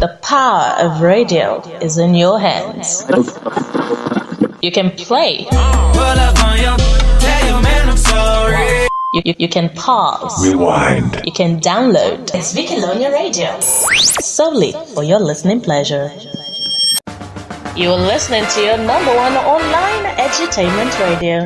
The power of radio is in your hands. You can play. You can pause. Rewind. You can download. It's Vicalonia Radio. Solely for your listening pleasure. You are listening to your number one online edutainment radio.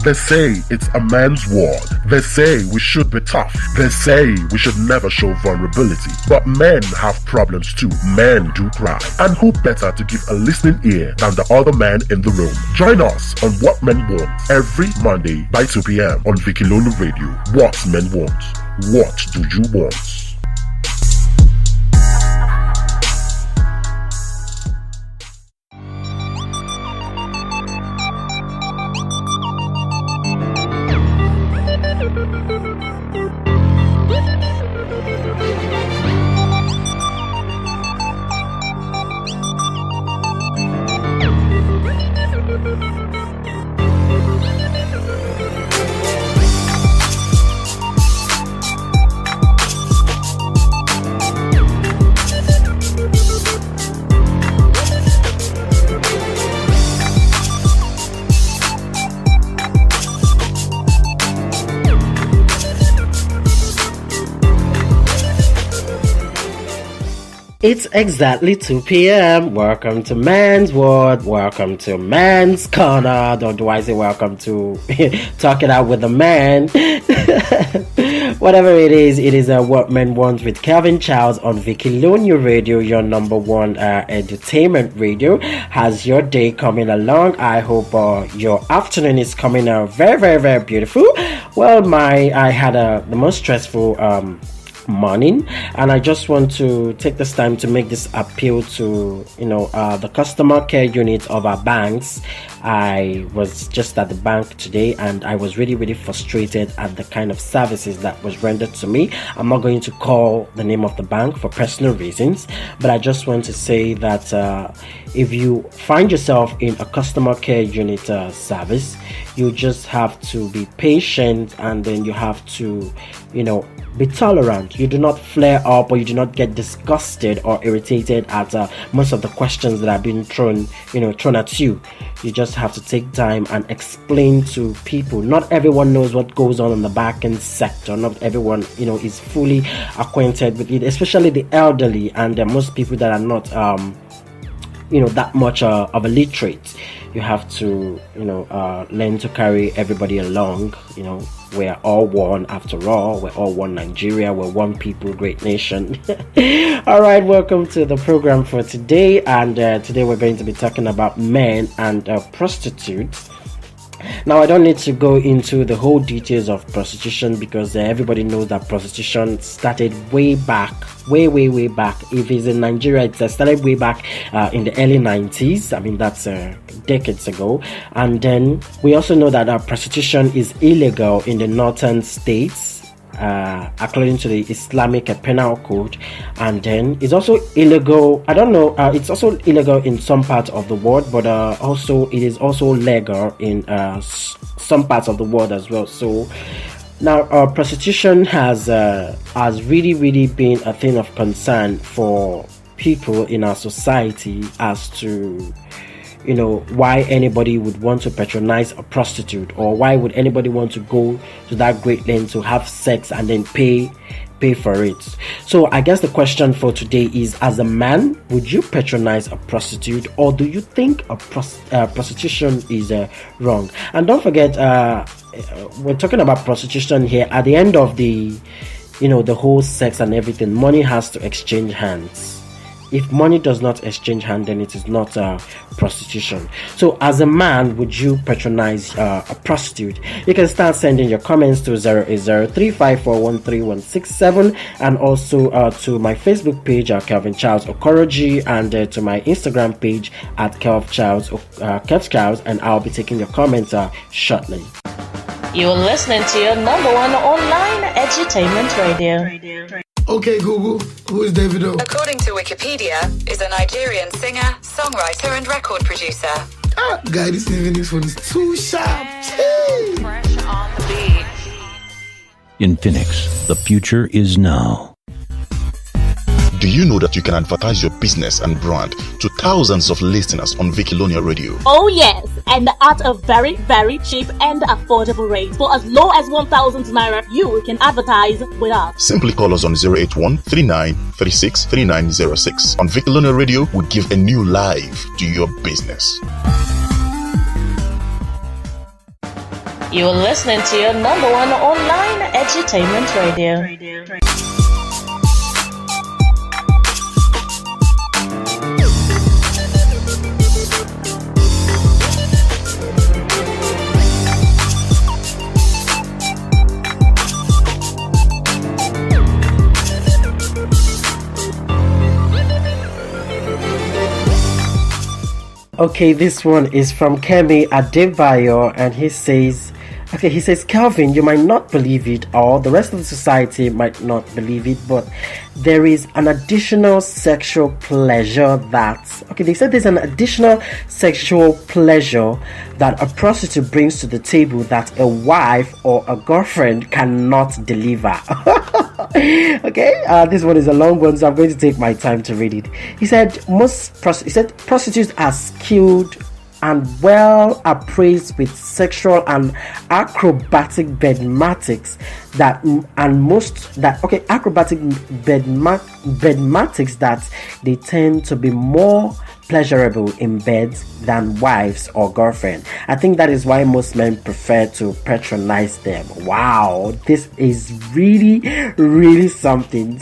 They say it's a man's world. They say we should be tough. They say we should never show vulnerability. But men have problems too. Men do cry. And who better to give a listening ear than the other man in the room? Join us on What Men Want every Monday by 2 p.m. on Vicalonia Radio. What Men Want. What do you want? It's exactly 2 p.m. Welcome to Man's World. Welcome to Man's Corner. Or do I say welcome to Talk It Out with a Man? Whatever it is a What Men Want with Kelvin Childs on Vicalonia Radio, your number one entertainment radio. How's your day coming along? I hope your afternoon is coming out very, very, very beautiful. Well, I had the most stressful morning, and I just want to take this time to make this appeal to the customer care unit of our banks. I was just at the bank today and I was really, really frustrated at the kind of services that was rendered to me. I'm not going to call the name of the bank for personal reasons, but I just want to say that if you find yourself in a customer care unit service, you just have to be patient, and then you have to be tolerant. You do not flare up, or you do not get disgusted or irritated at most of the questions that are being thrown at you. You just have to take time and explain to people. Not everyone knows what goes on in the back end sector. Not everyone is fully acquainted with it, especially the elderly, and most people that are not that much of a literate. You have to learn to carry everybody along. We're all one after all. We're all one Nigeria. We're one people, great nation. All right, welcome to the program for today. And today we're going to be talking about men and prostitutes. Now, I don't need to go into the whole details of prostitution, because everybody knows that prostitution started way back. If it's in Nigeria, it started way back in the early 90s. I mean, that's decades ago. And then we also know that prostitution is illegal in the northern states, according to the Islamic Penal Code. And then it's also illegal, it's also illegal in some parts of the world, but also it is also legal in some parts of the world as well. So now prostitution has really, really been a thing of concern for people in our society as to why anybody would want to patronize a prostitute, or why would anybody want to go to that great length to have sex and then pay for it. So I guess the question for today is, as a man, would you patronize a prostitute, or do you think prostitution is wrong? And don't forget, we're talking about prostitution here. At the end of the whole sex and everything, money has to exchange hands. If money does not exchange hands, then it is not prostitution. So as a man, would you patronize a prostitute? You can start sending your comments to 08035413167, and also to my Facebook page, Kelvin Childs Okoroji, and to my Instagram page at Kev Childs, and I'll be taking your comments shortly. You are listening to your number one online edutainment radio. Okay, Google, who is Davido? According to Wikipedia, is a Nigerian singer, songwriter, and record producer. Guy, this phone is too sharp. Fresh on the beat. In Phoenix, the future is now. Do you know that you can advertise your business and brand to thousands of listeners on Vikilonia Radio? Oh yes, and at a very, very cheap and affordable rate. For as low as 1,000 naira, you can advertise with us. Simply call us on 081 39 36 3906. On Vikilonia Radio, we give a new life to your business. You're listening to your number one online edutainment radio. Okay, this one is from Kemi Adebayo, and he says, Kelvin, you might not believe it, or the rest of the society might not believe it, but there is an additional sexual pleasure they said there's an additional sexual pleasure that a prostitute brings to the table that a wife or a girlfriend cannot deliver. Okay, this one is a long one, so I'm going to take my time to read it. He said prostitutes are skilled and well appraised with sexual and acrobatic bedmatics bedmatics that they tend to be more pleasurable in bed than wives or girlfriend. I think that is why most men prefer to patronize them. Wow, this is really, really something.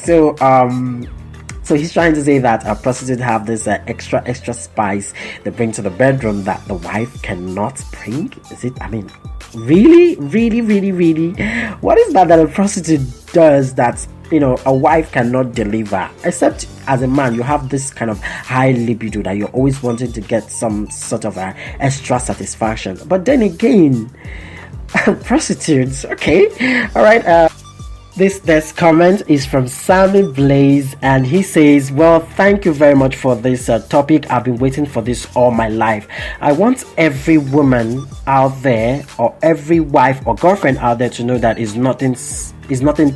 So he's trying to say that a prostitute have this extra spice they bring to the bedroom that the wife cannot bring. Is it? I mean, really? What is that a prostitute does that, a wife cannot deliver? Except as a man, you have this kind of high libido that you're always wanting to get some sort of extra satisfaction. But then again, prostitutes, okay, all right. This comment is from Sammy Blaze, and he says, well, thank you very much for this topic. I've been waiting for this all my life. I want every woman out there, or every wife or girlfriend out there, to know that it's nothing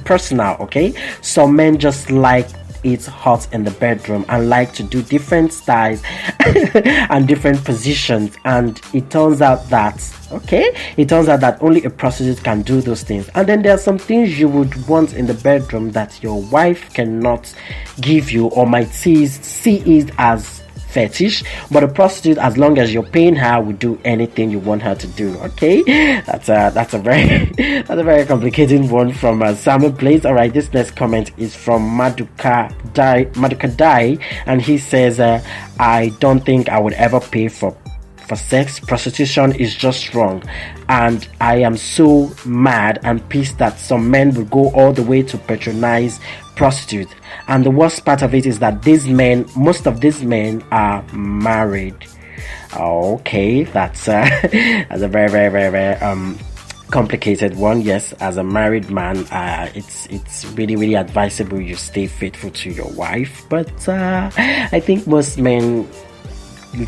personal, okay? Some men just like it's hot in the bedroom and like to do different styles and different positions, and it turns out that only a prostitute can do those things. And then there are some things you would want in the bedroom that your wife cannot give you, or might see it as fetish, but a prostitute, as long as you're paying her, will do anything you want her to do. Okay, that's a very complicated one from Samuel Place. All right, this next comment is from Maduka Dai, and he says, I don't think I would ever pay for sex. Prostitution is just wrong, and I am so mad and pissed that some men will go all the way to patronize prostitutes. And the worst part of it is that most of these men are married. Okay, that's a very, very, very, very complicated one. Yes, as a married man, it's really, really advisable you stay faithful to your wife. But I think most men,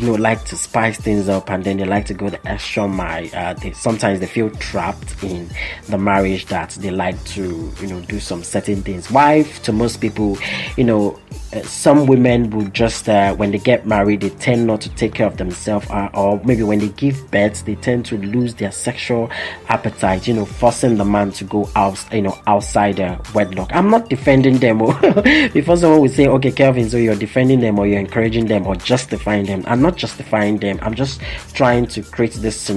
like to spice things up, and then they like to go the extra mile. Sometimes they feel trapped in the marriage, that they like to do some certain things. Wife, to most people, some women will just when they get married, they tend not to take care of themselves, or maybe when they give birth, they tend to lose their sexual appetite, forcing the man to go outside wedlock. I'm not defending them. Before someone will say, okay, Kelvin, so you're defending them, or you're encouraging them, or justifying them. I'm not justifying them. I'm just trying to create this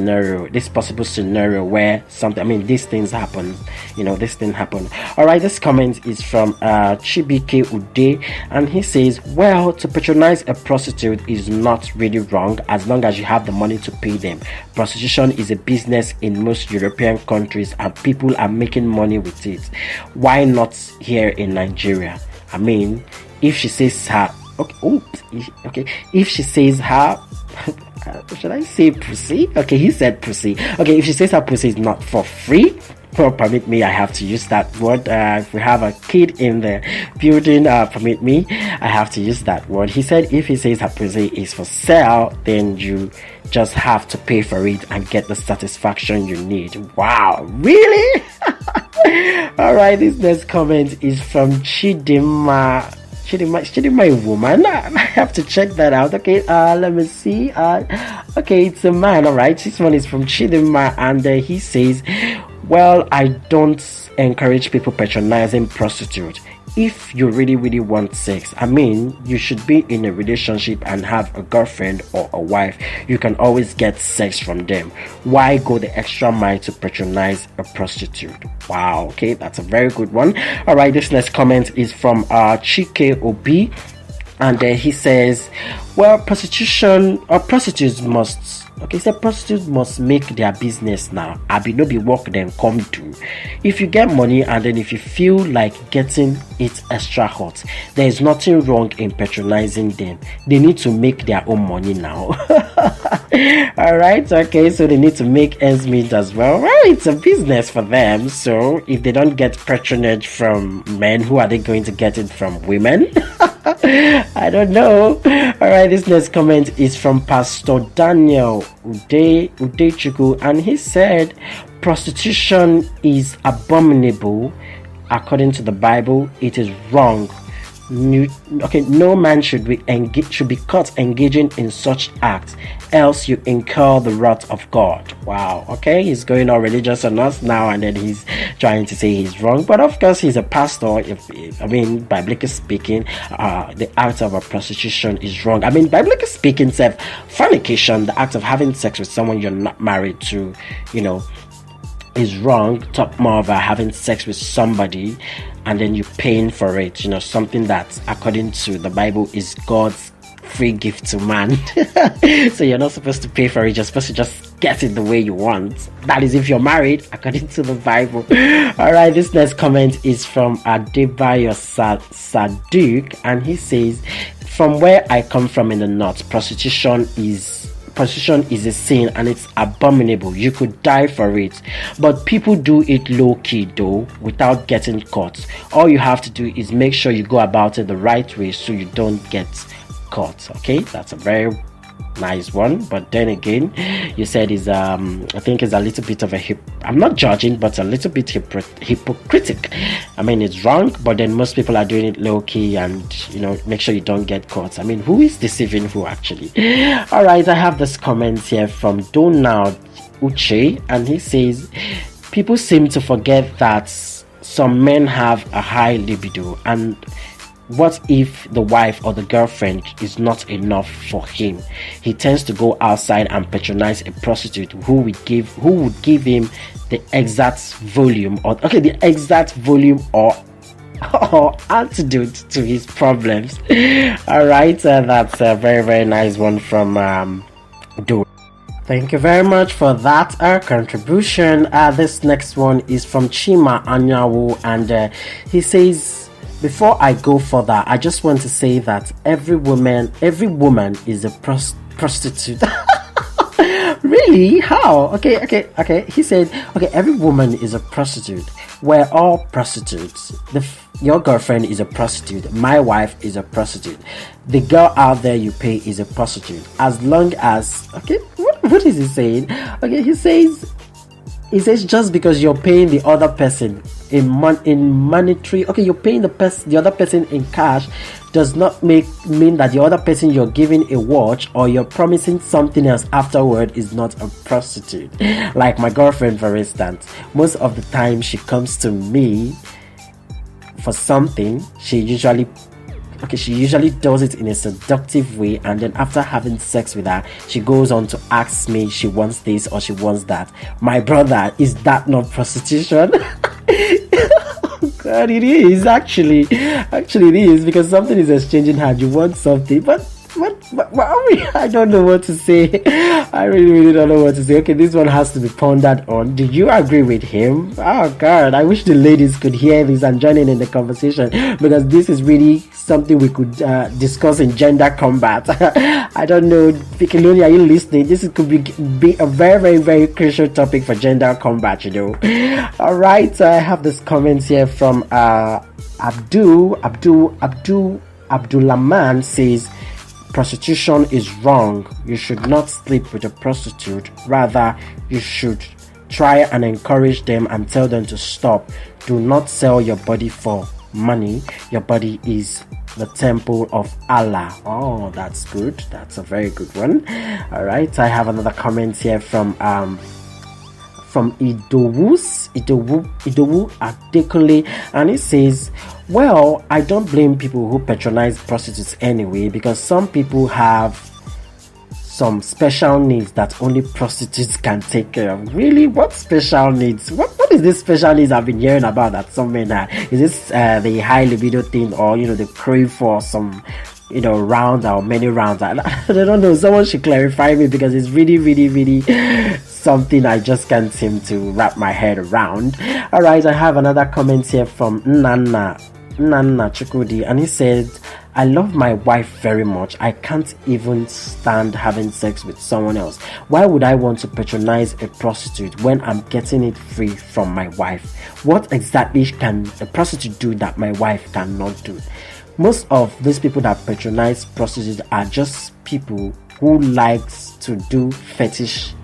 possible scenario where these things happen. This thing happened. All right, this comment is from Chibike Ude, and he says, well, to patronize a prostitute is not really wrong as long as you have the money to pay them. Prostitution is a business in most European countries, and people are making money with it. Why not here in Nigeria? I mean, if she says her if she says her should I say pussy? Okay, he said pussy. Okay, if she says her pussy is not for free, permit me, I have to use that word. If we have a kid in the building, permit me, I have to use that word. He said if he says her pussy is for sale, then you just have to pay for it and get the satisfaction you need. Wow, really? All right, this next comment is from Chidima. Chidima, a woman. I have to check that out. Okay, let me see. Okay, it's a man. All right, this one is from Chidima, and he says, "Well, I don't encourage people patronizing prostitutes. If you really want sex, I mean, you should be in a relationship and have a girlfriend or a wife. You can always get sex from them. Why go the extra mile to patronize a prostitute?" Wow, okay, that's a very good one. All right, this next comment is from Chike Obi, and he says, "Well, prostitutes must." Okay, so prostitutes must make their business now. Abi no be work then come do. If you get money and then if you feel like getting it extra hot, there is nothing wrong in patronizing them. They need to make their own money now. Alright, okay, so they need to make ends meet as well. Well, it's a business for them. So if they don't get patronage from men, who are they going to get it from? Women? I don't know. Alright, this next comment is from Pastor Daniel Udechuku, and he said prostitution is abominable according to the Bible. It is wrong. No man should be caught engaging in such acts, else you incur the wrath of God. Wow, okay, he's going all religious on us now, and then he's trying to say he's wrong. But of course, he's a pastor. Biblically speaking, the act of a prostitution is wrong. Biblically speaking, fornication, the act of having sex with someone you're not married to, is wrong. Talk more about having sex with somebody and then you paying for it, something that according to the Bible is God's free gift to man. So you're not supposed to pay for it, you're supposed to just get it the way you want. That is if you're married according to the Bible. Alright, this next comment is from Adebayo Saduk, and he says, "From where I come from in the north, prostitution is a sin and it's abominable. You could die for it, but people do it low-key though, without getting caught. All you have to do is make sure you go about it the right way so you don't get caught." Okay, that's a very nice one. But then again, you said is I think is a little bit of I'm not judging, but a little bit hypocritical. It's wrong, but then most people are doing it low-key and make sure you don't get caught. Who is deceiving who actually? All right, I have this comment here from Donald Uche, and he says, "People seem to forget that some men have a high libido, and what if the wife or the girlfriend is not enough for him? He tends to go outside and patronize a prostitute who would give him the exact volume or antidote to his problems." All right, that's a very, very nice one from Do. Thank you very much for that contribution. This next one is from Chima Anyawu, and he says, "Before I go further, I just want to say that every woman is a prostitute." Really? How? Okay. He said, "Okay, every woman is a prostitute. We're all prostitutes. Your girlfriend is a prostitute. My wife is a prostitute. The girl out there you pay is a prostitute. As long as..." Okay, what is he saying? Okay, he says just because you're paying the other person in monetary, okay, you're paying the other person in cash, does not mean that the other person you're giving a watch or you're promising something else afterward is not a prostitute. Like my girlfriend, for instance, most of the time she comes to me for something. She usually does it in a seductive way, and then after having sex with her, she goes on to ask me she wants this or she wants that. My brother, is that not prostitution? God, it is actually it is, because something is exchanging hands. You want something, but I don't know what to say. I really don't know what to say. Okay, this one has to be pondered on. Do you agree with him? Oh God, I wish the ladies could hear this and join in the conversation, because this is really something we could discuss in gender combat. I don't know, Vikiloni, are you listening? This could be a very, very, very crucial topic for gender combat, All right, I have this comment here from Abdulrahman says, "Prostitution is wrong. You should not sleep with a prostitute. Rather, you should Try and encourage them and tell them to stop. Do not sell your body for money. Your body is the temple of Allah. Oh, that's good. That's a very good one. All right, I have another comment here from Idowu Adekunle, and it says, well, I don't blame people who patronize prostitutes anyway, because some people have some special needs that only prostitutes can take care of. Really? What special needs? What is this special needs I've been hearing about that some men are? Is this the high libido thing, or the crave for some rounds or many rounds? I don't know. Someone should clarify me, because it's really, really, really something I just can't seem to wrap my head around. All right, I have another comment here from Nana Chukudi, and he said, I love my wife very much. I can't even stand having sex with someone else. Why would I want to patronize a prostitute when I'm getting it free from my wife? What exactly can a prostitute do that my wife cannot do? Most of these people that patronize prostitutes are just people who likes to do fetish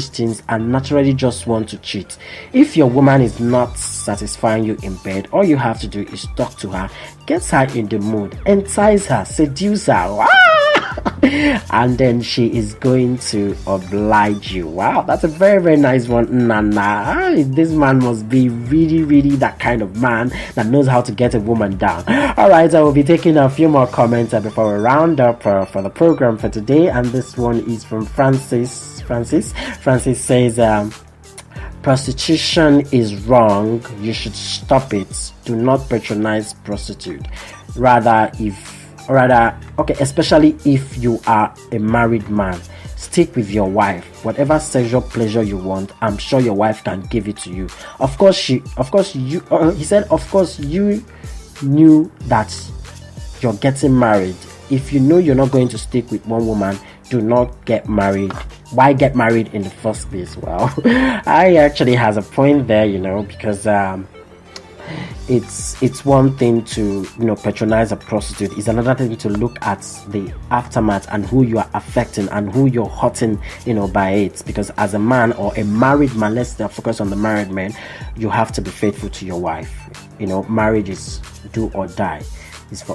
things and naturally just want to cheat. If your woman is not satisfying you in bed, all you have to do is talk to her, get her in the mood, entice her, seduce her, and then she is going to oblige you. Wow, that's a very, very nice one. Nana, this man must be really, really that kind of man that knows how to get a woman down. All right, I will be taking a few more comments before we round up for the program for today, and this one is from Francis. Francis says, prostitution is wrong. You should stop it. Do not patronize prostitute. Especially if you are a married man, stick with your wife. Whatever sexual pleasure you want, I'm sure your wife can give it to you. He said, of course you knew that you're getting married. If you know you're not going to stick with one woman, do not get married. Why get married in the first place? Well, I actually has a point there, because it's one thing to patronize a prostitute. It's another thing to look at the aftermath and who you are affecting and who you're hurting by it, because as a man or a married man, let's focus on the married man, you have to be faithful to your wife. Marriage is do or die. It's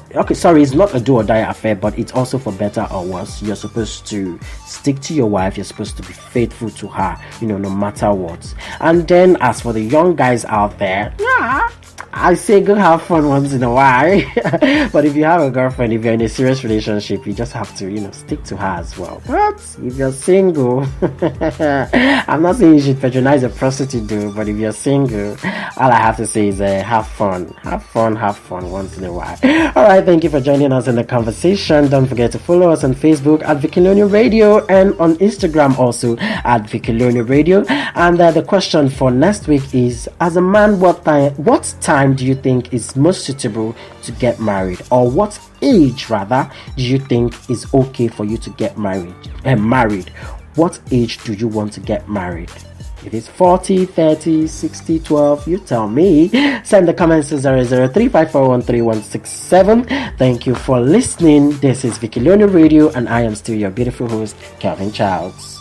not a do or die affair, but it's also for better or worse. You're supposed to stick to your wife. You're supposed to be faithful to her, no matter what. And then as for the young guys out there, I say go have fun once in a while. But if you have a girlfriend, if you're in a serious relationship, you just have to, stick to her as well. But if you're single, I'm not saying you should patronize a prostitute, but if you're single, all I have to say is have fun once in a while. All right, thank you for joining us in the conversation. Don't forget to follow us on Facebook at Vickilonia Radio and on Instagram also at Vickilonia Radio. And the question for next week is, as a man, what time do you think is most suitable to get married, or what age rather do you think is okay for you to get married? What age do you want to get married? If it's 40, 30, 60, 12, you tell me. Send the comments to 00354131167. Thank you for listening. This is Vickilonia Radio, and I am still your beautiful host, Kelvin Childs.